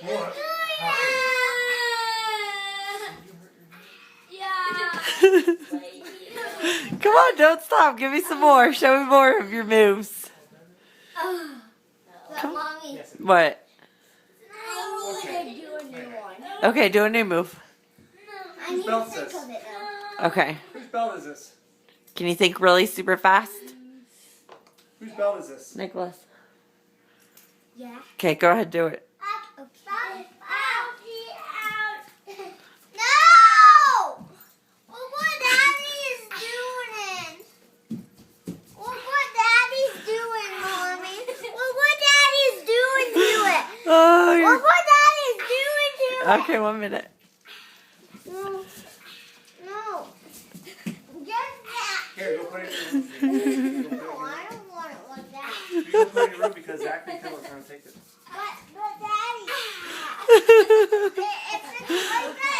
What? Come on, don't stop. Give me some more. Show me more of your moves. Mommy, What? I need to do a new one. Okay, do a new move. I need to belt think this? of it now. Okay. Whose belt is this? Can you think really super fast? Whose belt is this? Nicholas. Yeah. Okay, go ahead, do it. Okay. No! Look what Daddy is doing. Look what Daddy's doing, Mommy. Look what Daddy's doing to it. Oh, Look what Daddy's doing to it. okay, 1 minute. No. No. Get that. Here, go put it in your room. No, I don't want it like that. You go put it in your room because Zach and Phil are trying to take it. But Daddy. If it's like that,